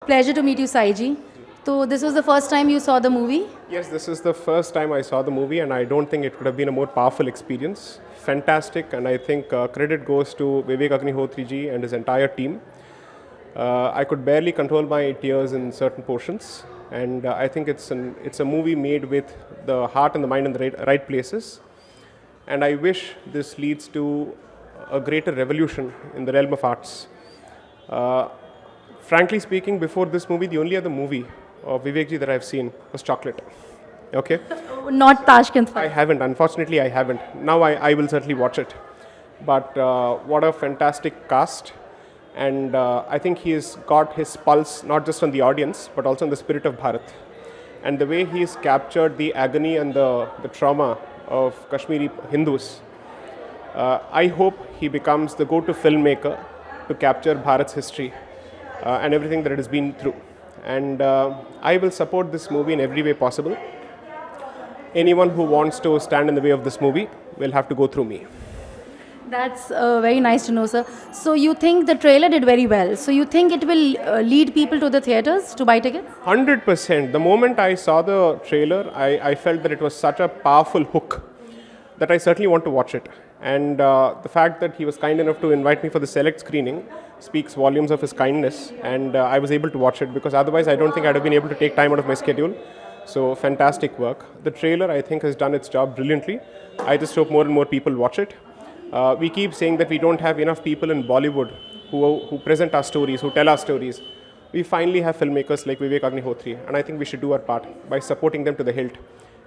Pleasure to meet you, Saiji. So this was the first time you saw the movie? Yes, this is the first time I saw the movie, and I don't think it could have been a more powerful experience. Fantastic, and I think credit goes to Vivek Agnihotri ji and his entire team. I could barely control my tears in certain portions, and I think it's a movie made with the heart and the mind in the right places. And I wish this leads to a greater revolution in the realm of arts. Frankly speaking, before this movie, the only other movie of Vivek ji that I've seen was Chocolate. Okay? Not Tashkent I Files. haven't, unfortunately, I haven't. Now I will certainly watch it. But what a fantastic cast. And I think he's got his pulse not just on the audience, but also on the spirit of Bharat. And the way he's captured the agony and the trauma of Kashmiri Hindus, I hope he becomes the go-to filmmaker to capture Bharat's history and everything that it has been through. And I will support this movie in every way possible. Anyone who wants to stand in the way of this movie will have to go through me. That's very nice to know, sir. So you think the trailer did very well. So you think it will lead people to the theatres to buy tickets? 100%. The moment I saw the trailer, I felt that it was such a powerful hook that I certainly want to watch it. And the fact that he was kind enough to invite me for the select screening speaks volumes of his kindness. And I was able to watch it because otherwise I don't think I'd have been able to take time out of my schedule. So fantastic work. The trailer, I think, has done its job brilliantly. I just hope more and more people watch it. We keep saying that we don't have enough people in Bollywood who present our stories, who tell our stories. We finally have filmmakers like Vivek Agnihotri, and I think we should do our part by supporting them to the hilt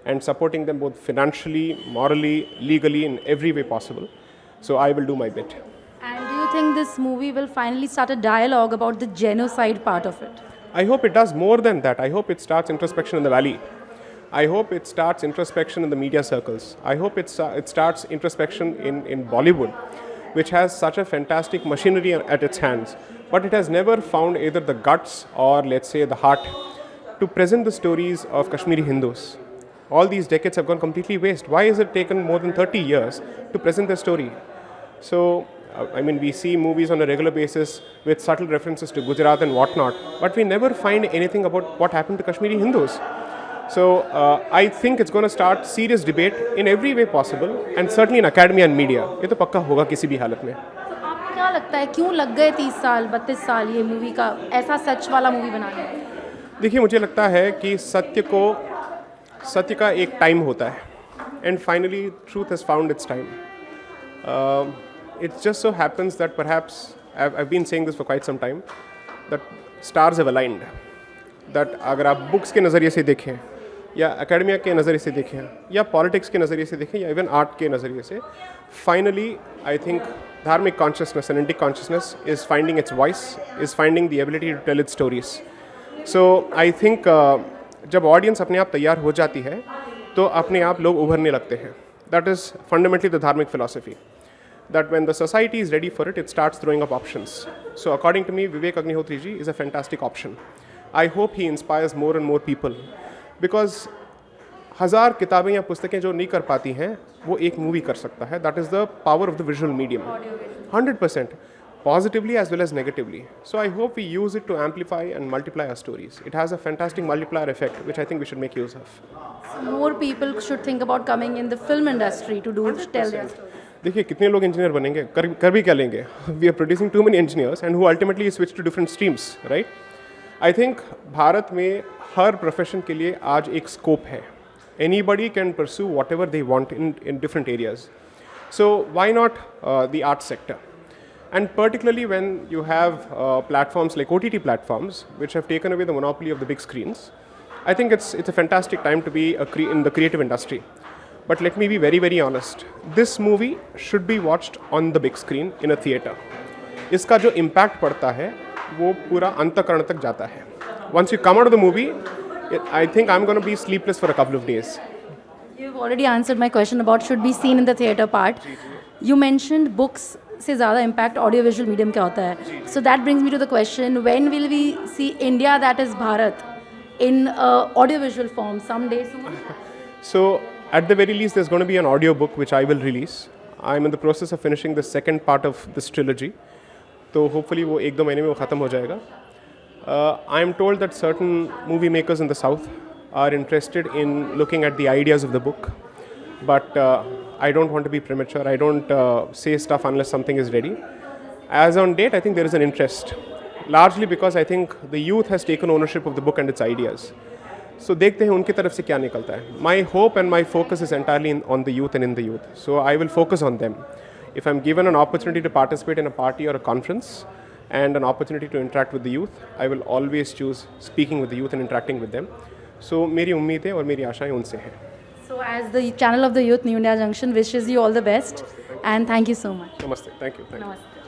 and supporting them both financially, morally, legally, in every way possible. So I will do my bit. And do you think this movie will finally start a dialogue about the genocide part of it? I hope it does more than that. I hope it starts introspection in the valley. I hope it starts introspection in the media circles. I hope it starts introspection in Bollywood, which has such a fantastic machinery at its hands. But it has never found either the guts or, let's say, the heart to present the stories of Kashmiri Hindus. All these decades have gone completely waste. Why has it taken more than 30 years to present their story? So, I mean, we see movies on a regular basis with subtle references to Gujarat and whatnot, but we never find anything about what happened to Kashmiri Hindus. So, I think it's going to start serious debate in every way possible, and certainly in academia and media. ये तो पक्का होगा किसी भी हालत में. तो आपको क्या लगता है क्यों लग गए 30 साल 32 साल ये मूवी का ऐसा सच वाला मूवी बनाने में? देखिए, मुझे लगता है कि सत्य का एक टाइम होता है, and finally truth has found it's time. It just so happens that perhaps I've been saying this for quite some time, that stars have aligned. That अगर आप बुक्स के नज़रिए से देखें, या एकेडमिया के नज़रिए से देखें, या पॉलिटिक्स के नज़रिए से देखें, या इवन आर्ट के नज़रिए से, फाइनली आई थिंक धार्मिक consciousness and Indic consciousness is finding its voice, is finding the ability to tell its stories. So I think जब ऑडियंस अपने आप तैयार हो जाती है तो अपने आप लोग उभरने लगते हैं. दैट इज़ फंडामेंटली द धार्मिक philosophy. That when the society is ready for it, it starts throwing up options. So according to me, Vivek Agnihotri ji is a fantastic option. I hope he inspires more and more people, because हजार किताबें या पुस्तकें जो नहीं कर पाती हैं वो एक मूवी कर सकता है. That is the power of the visual medium. 100%. Positively as well as negatively. So I hope we use it to amplify and multiply our stories. It has a fantastic multiplier effect, which I think we should make use of. So more people should think about coming in the film industry to tell their story. देखिए कितने लोग engineer बनेंगे, कर भी क्या लेंगे. We are producing too many engineers and who ultimately switch to different streams, right. I think Bharat में हर प्रोफेशन के लिए आज एक स्कोप है. Anybody can pursue whatever they want in different areas. So why not the art sector. And particularly when you have platforms like OTT platforms, which have taken away the monopoly of the big screens, I think it's a fantastic time to be in the creative industry. But let me be very, very honest. This movie should be watched on the big screen in a theater. इसका जो impact पड़ता है वो पूरा अंतःकरण तक जाता है. Once you come out of the movie, I think I'm going to be sleepless for a couple of days. You've already answered my question about should be seen in the theater part. You mentioned books से ज़्यादा impact audio visual medium क्या होता है. So that brings me to the question, when will we see India, that is Bharat, in audio visual form someday soon? So at the very least there's going to be an audio book which I will release. I'm in the process of finishing the second part of this trilogy. तो hopefully वो 1-2 महीने में वो ख़त्म हो जाएगा. I am told that certain movie makers in the South are interested in looking at the ideas of the book, but I don't want to be premature. I don't say stuff unless something is ready. As on date, I think there is an interest, largely because I think the youth has taken ownership of the book and its ideas. So देखते हैं उनकी तरफ से क्या निकलता है. My hope and my focus is entirely on the youth and in the youth. So I will focus on them. If I'm given an opportunity to participate in a party or a conference and an opportunity to interact with the youth, I will always choose speaking with the youth and interacting with them. So मेरी उम्मीद है और मेरी आशाएं उनसे हैं. So as the channel of the youth, New India Junction wishes you all the best and thank you so much. Namaste. Thank you. Namaste.